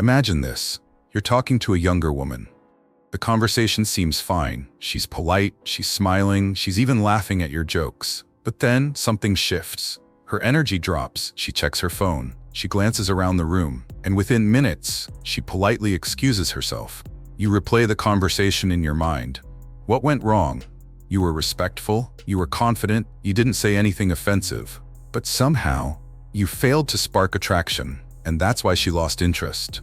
Imagine this. You're talking to a younger woman. The conversation seems fine. She's polite, she's smiling, she's even laughing at your jokes. But then something shifts. Her energy drops, she checks her phone, she glances around the room, and within minutes, she politely excuses herself. You replay the conversation in your mind. What went wrong? You were respectful, you were confident, you didn't say anything offensive. But somehow, you failed to spark attraction, and that's why she lost interest.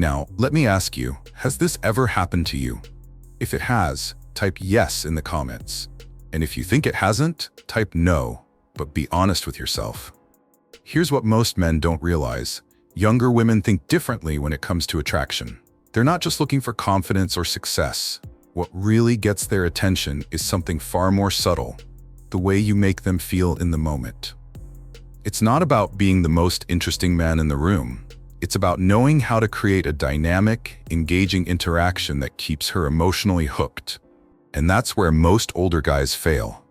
Now, let me ask you, has this ever happened to you? If it has, type yes in the comments. And if you think it hasn't, type no, but be honest with yourself. Here's what most men don't realize. Younger women think differently when it comes to attraction. They're not just looking for confidence or success. What really gets their attention is something far more subtle, the way you make them feel in the moment. It's not about being the most interesting man in the room. It's about knowing how to create a dynamic, engaging interaction that keeps her emotionally hooked. And that's where most older guys fail.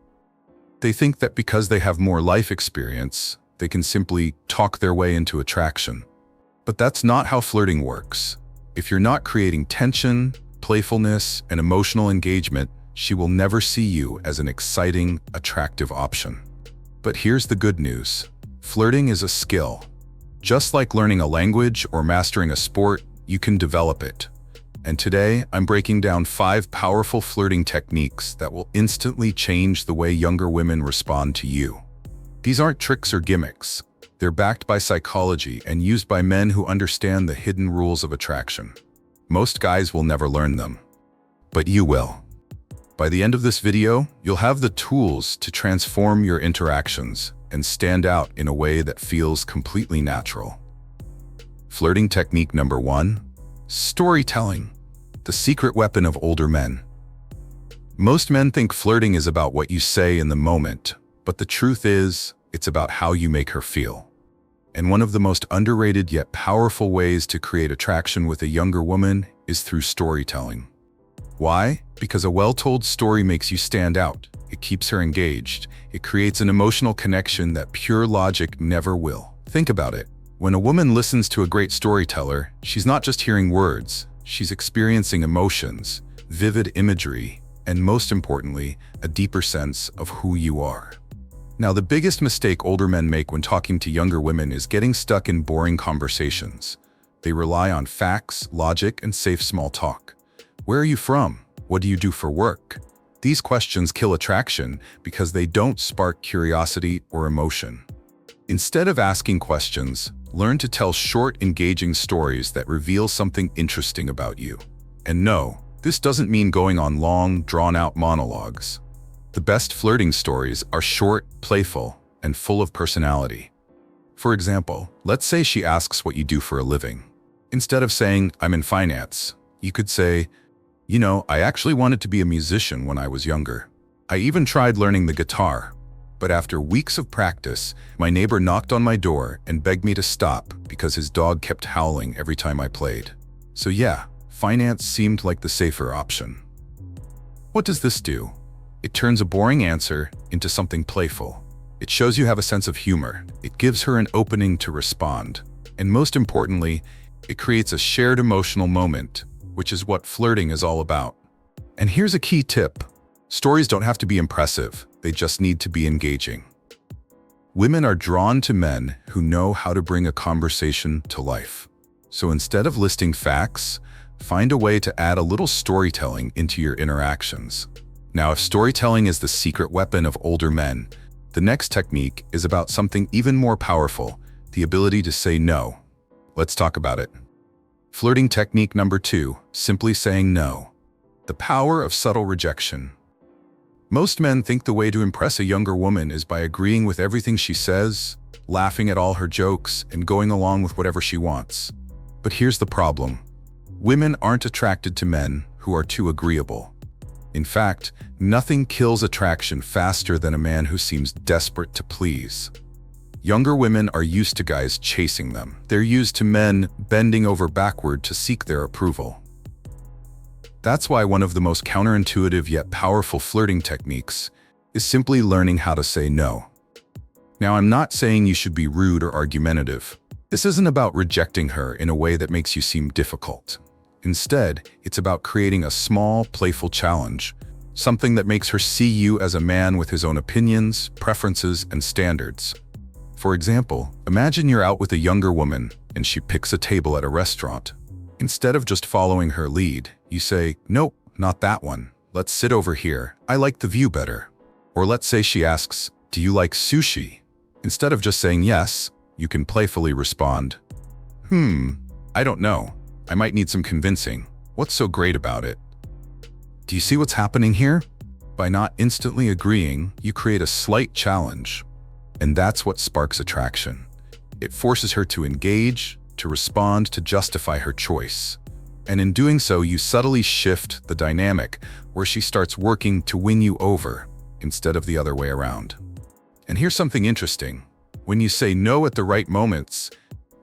They think that because they have more life experience, they can simply talk their way into attraction. But that's not how flirting works. If you're not creating tension, playfulness, and emotional engagement, she will never see you as an exciting, attractive option. But here's the good news. Flirting is a skill. Just like learning a language or mastering a sport, you can develop it. And today, I'm breaking down 5 powerful flirting techniques that will instantly change the way younger women respond to you. These aren't tricks or gimmicks. They're backed by psychology and used by men who understand the hidden rules of attraction. Most guys will never learn them, but you will. By the end of this video, you'll have the tools to transform your interactions and stand out in a way that feels completely natural. Flirting technique number 1, storytelling, the secret weapon of older men. Most men think flirting is about what you say in the moment, but the truth is, it's about how you make her feel. And one of the most underrated yet powerful ways to create attraction with a younger woman is through storytelling. Why? Because a well-told story makes you stand out. It keeps her engaged. It creates an emotional connection that pure logic never will. Think about it. When a woman listens to a great storyteller, she's not just hearing words, she's experiencing emotions, vivid imagery, and most importantly, a deeper sense of who you are. Now, the biggest mistake older men make when talking to younger women is getting stuck in boring conversations. They rely on facts, logic, and safe small talk. Where are you from? What do you do for work? These questions kill attraction because they don't spark curiosity or emotion. Instead of asking questions, learn to tell short, engaging stories that reveal something interesting about you. And no, this doesn't mean going on long, drawn-out monologues. The best flirting stories are short, playful, and full of personality. For example, let's say she asks what you do for a living. Instead of saying, "I'm in finance," you could say, "You know, I actually wanted to be a musician when I was younger. I even tried learning the guitar. But after weeks of practice, my neighbor knocked on my door and begged me to stop because his dog kept howling every time I played. So yeah, finance seemed like the safer option." What does this do? It turns a boring answer into something playful. It shows you have a sense of humor. It gives her an opening to respond. And most importantly, it creates a shared emotional moment, which is what flirting is all about. And here's a key tip. Stories don't have to be impressive. They just need to be engaging. Women are drawn to men who know how to bring a conversation to life. So instead of listing facts, find a way to add a little storytelling into your interactions. Now, if storytelling is the secret weapon of older men, the next technique is about something even more powerful, the ability to say no. Let's talk about it. Flirting technique number 2, simply saying no. The power of subtle rejection. Most men think the way to impress a younger woman is by agreeing with everything she says, laughing at all her jokes, and going along with whatever she wants. But here's the problem. Women aren't attracted to men who are too agreeable. In fact, nothing kills attraction faster than a man who seems desperate to please. Younger women are used to guys chasing them. They're used to men bending over backward to seek their approval. That's why one of the most counterintuitive yet powerful flirting techniques is simply learning how to say no. Now, I'm not saying you should be rude or argumentative. This isn't about rejecting her in a way that makes you seem difficult. Instead, it's about creating a small, playful challenge, something that makes her see you as a man with his own opinions, preferences, and standards. For example, imagine you're out with a younger woman and she picks a table at a restaurant. Instead of just following her lead, you say, "Nope, not that one. Let's sit over here. I like the view better." Or let's say she asks, "Do you like sushi?" Instead of just saying yes, you can playfully respond, I don't know. I might need some convincing. What's so great about it?" Do you see what's happening here? By not instantly agreeing, you create a slight challenge. And that's what sparks attraction. It forces her to engage, to respond, to justify her choice. And in doing so, you subtly shift the dynamic where she starts working to win you over instead of the other way around. And here's something interesting. When you say no at the right moments,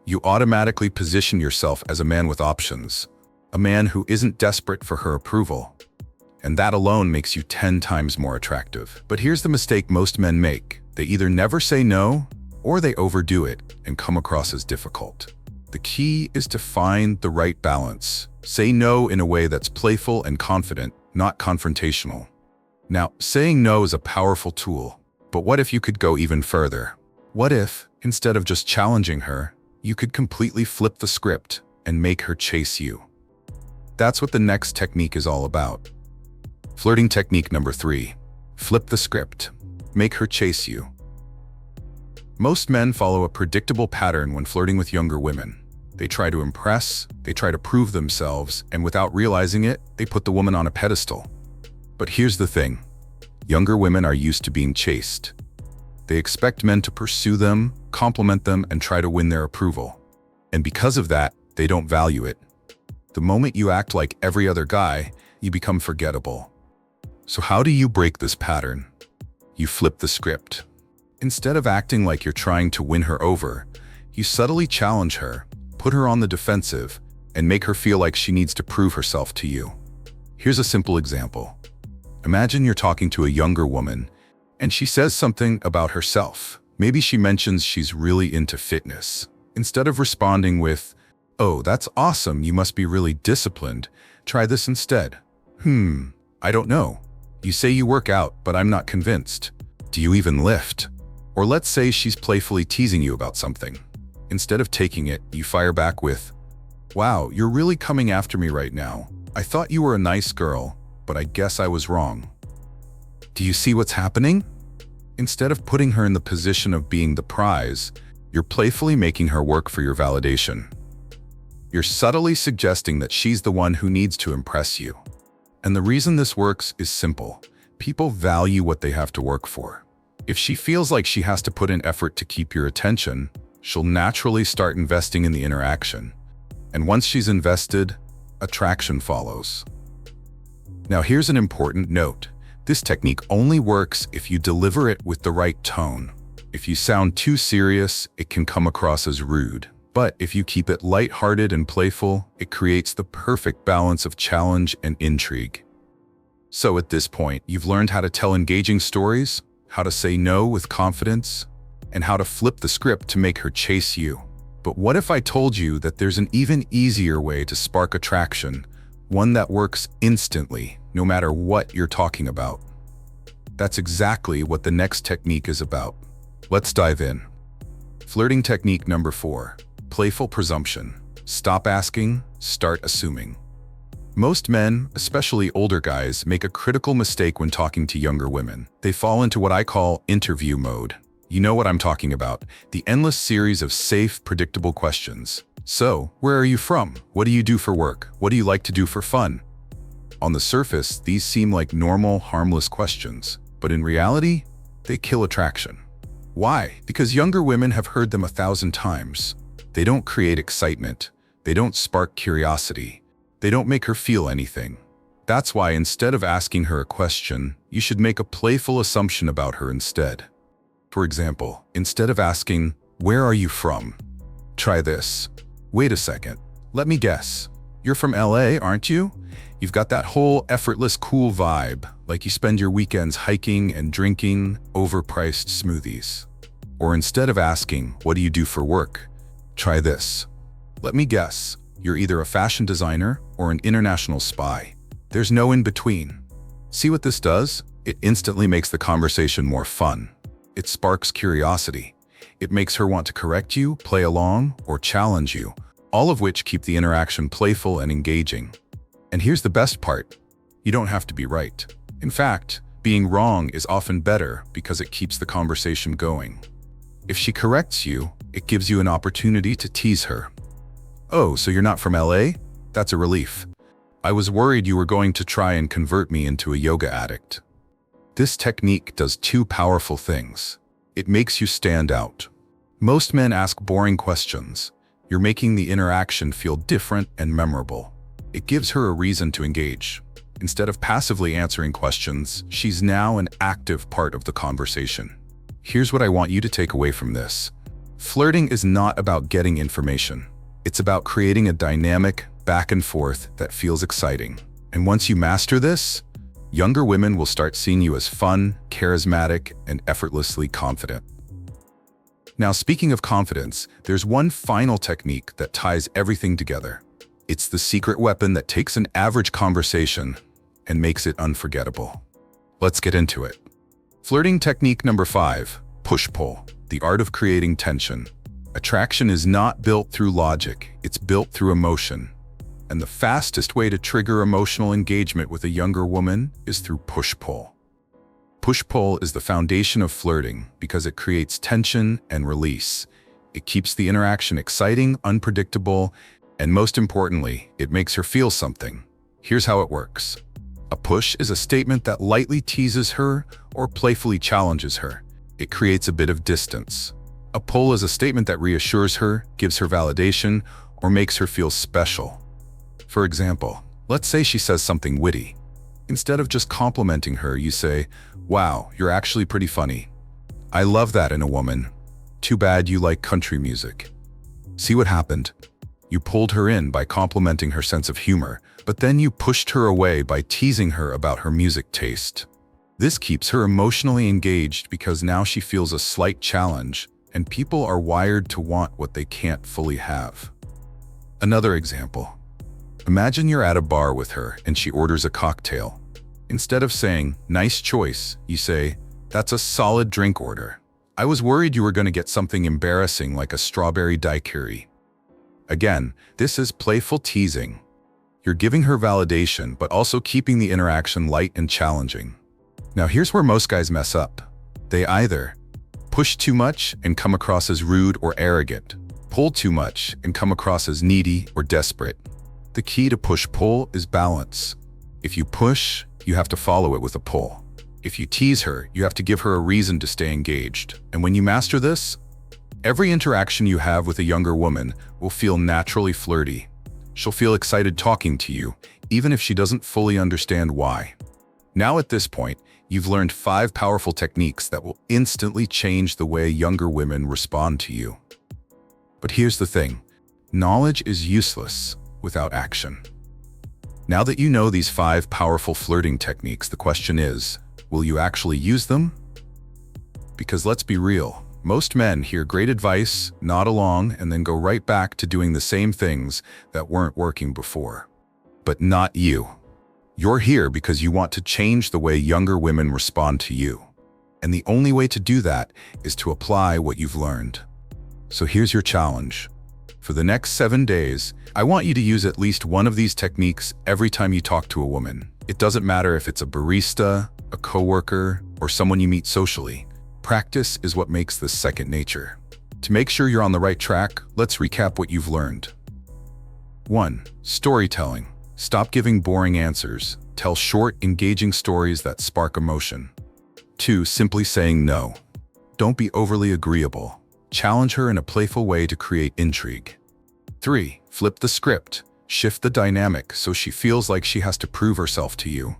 you automatically position yourself as a man with options, a man who isn't desperate for her approval. And that alone makes you 10 times more attractive. But here's the mistake most men make. They either never say no, or they overdo it and come across as difficult. The key is to find the right balance. Say no in a way that's playful and confident, not confrontational. Now, saying no is a powerful tool, but what if you could go even further? What if, instead of just challenging her, you could completely flip the script and make her chase you? That's what the next technique is all about. Flirting technique number 3. Flip the script. Make her chase you. Most men follow a predictable pattern when flirting with younger women. They try to impress, they try to prove themselves, and without realizing it, they put the woman on a pedestal. But here's the thing. Younger women are used to being chased. They expect men to pursue them, compliment them, and try to win their approval. And because of that, they don't value it. The moment you act like every other guy, you become forgettable. So how do you break this pattern? You flip the script. Instead of acting like you're trying to win her over, you subtly challenge her, put her on the defensive, and make her feel like she needs to prove herself to you. Here's a simple example. Imagine you're talking to a younger woman, and she says something about herself. Maybe she mentions she's really into fitness. Instead of responding with, "Oh, that's awesome, you must be really disciplined. Try this instead." I don't know. You say you work out, but I'm not convinced. Do you even lift? Or let's say she's playfully teasing you about something. Instead of taking it, you fire back with, "Wow, you're really coming after me right now. I thought you were a nice girl, but I guess I was wrong." Do you see what's happening? Instead of putting her in the position of being the prize, you're playfully making her work for your validation. You're subtly suggesting that she's the one who needs to impress you. And the reason this works is simple. People value what they have to work for. If she feels like she has to put in effort to keep your attention, she'll naturally start investing in the interaction. And once she's invested, attraction follows. Now here's an important note. This technique only works if you deliver it with the right tone. If you sound too serious, it can come across as rude. But if you keep it lighthearted and playful, it creates the perfect balance of challenge and intrigue. So at this point, you've learned how to tell engaging stories, how to say no with confidence, and how to flip the script to make her chase you. But what if I told you that there's an even easier way to spark attraction, one that works instantly, no matter what you're talking about? That's exactly what the next technique is about. Let's dive in. Flirting technique number 4. Playful presumption. Stop asking, start assuming. Most men, especially older guys, make a critical mistake when talking to younger women. They fall into what I call interview mode. You know what I'm talking about, the endless series of safe, predictable questions. So, where are you from? What do you do for work? What do you like to do for fun? On the surface, these seem like normal, harmless questions, but in reality, they kill attraction. Why? Because younger women have heard them 1,000 times. They don't create excitement. They don't spark curiosity. They don't make her feel anything. That's why instead of asking her a question, you should make a playful assumption about her instead. For example, instead of asking, "Where are you from?" try this. "Wait a second. Let me guess. You're from LA, aren't you? You've got that whole effortless, cool vibe, like you spend your weekends hiking and drinking overpriced smoothies." Or instead of asking, "What do you do for work?" Try this. Let me guess, you're either a fashion designer or an international spy. There's no in between. See what this does? It instantly makes the conversation more fun. It sparks curiosity. It makes her want to correct you, play along, or challenge you, all of which keep the interaction playful and engaging. And here's the best part. You don't have to be right. In fact, being wrong is often better because it keeps the conversation going. If she corrects you, it gives you an opportunity to tease her. Oh, so you're not from LA? That's a relief. I was worried you were going to try and convert me into a yoga addict. This technique does two powerful things. It makes you stand out. Most men ask boring questions. You're making the interaction feel different and memorable. It gives her a reason to engage. Instead of passively answering questions, she's now an active part of the conversation. Here's what I want you to take away from this. Flirting is not about getting information. It's about creating a dynamic back and forth that feels exciting. And once you master this, younger women will start seeing you as fun, charismatic, and effortlessly confident. Now, speaking of confidence, there's one final technique that ties everything together. It's the secret weapon that takes an average conversation and makes it unforgettable. Let's get into it. Flirting technique number 5, push-pull, the art of creating tension. Attraction is not built through logic, it's built through emotion. And the fastest way to trigger emotional engagement with a younger woman is through push-pull. Push-pull is the foundation of flirting because it creates tension and release. It keeps the interaction exciting, unpredictable, and most importantly, it makes her feel something. Here's how it works. A push is a statement that lightly teases her or playfully challenges her. It creates a bit of distance. A pull is a statement that reassures her, gives her validation, or makes her feel special. For example, let's say she says something witty. Instead of just complimenting her, you say, "Wow, you're actually pretty funny. I love that in a woman. Too bad you like country music." See what happened? You pulled her in by complimenting her sense of humor, but then you pushed her away by teasing her about her music taste. This keeps her emotionally engaged because now she feels a slight challenge, and people are wired to want what they can't fully have. Another example. Imagine you're at a bar with her and she orders a cocktail. Instead of saying, "Nice choice," you say, "That's a solid drink order. I was worried you were going to get something embarrassing like a strawberry daiquiri." Again, this is playful teasing. You're giving her validation, but also keeping the interaction light and challenging. Now here's where most guys mess up. They either push too much and come across as rude or arrogant, pull too much and come across as needy or desperate. The key to push-pull is balance. If you push, you have to follow it with a pull. If you tease her, you have to give her a reason to stay engaged. And when you master this, every interaction you have with a younger woman will feel naturally flirty. She'll feel excited talking to you, even if she doesn't fully understand why. Now at this point, you've learned 5 powerful techniques that will instantly change the way younger women respond to you. But here's the thing, knowledge is useless without action. Now that you know these 5 powerful flirting techniques, the question is, will you actually use them? Because let's be real, most men hear great advice, nod along, and then go right back to doing the same things that weren't working before. But not you. You're here because you want to change the way younger women respond to you. And the only way to do that is to apply what you've learned. So here's your challenge. For the next 7 days, I want you to use at least one of these techniques every time you talk to a woman. It doesn't matter if it's a barista, a coworker, or someone you meet socially. Practice is what makes this second nature. To make sure you're on the right track, let's recap what you've learned. 1. Storytelling. Stop giving boring answers. Tell short, engaging stories that spark emotion. 2. Simply saying no. Don't be overly agreeable. Challenge her in a playful way to create intrigue. 3. Flip the script. Shift the dynamic so she feels like she has to prove herself to you.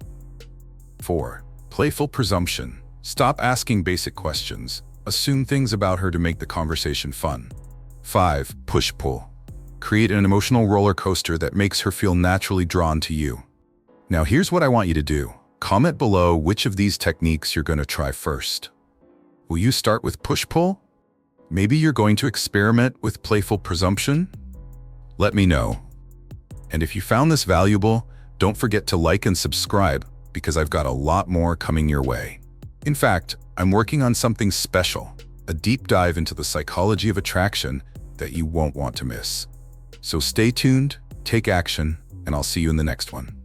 4. Playful presumption. Stop asking basic questions. Assume things about her to make the conversation fun. 5. Push-pull. Create an emotional roller coaster that makes her feel naturally drawn to you. Now here's what I want you to do. Comment below which of these techniques you're going to try first. Will you start with push-pull? maybe you're going to experiment with playful presumption? Let me know. And if you found this valuable, don't forget to like and subscribe because I've got a lot more coming your way. In fact, I'm working on something special, a deep dive into the psychology of attraction that you won't want to miss. So stay tuned, take action, and I'll see you in the next one.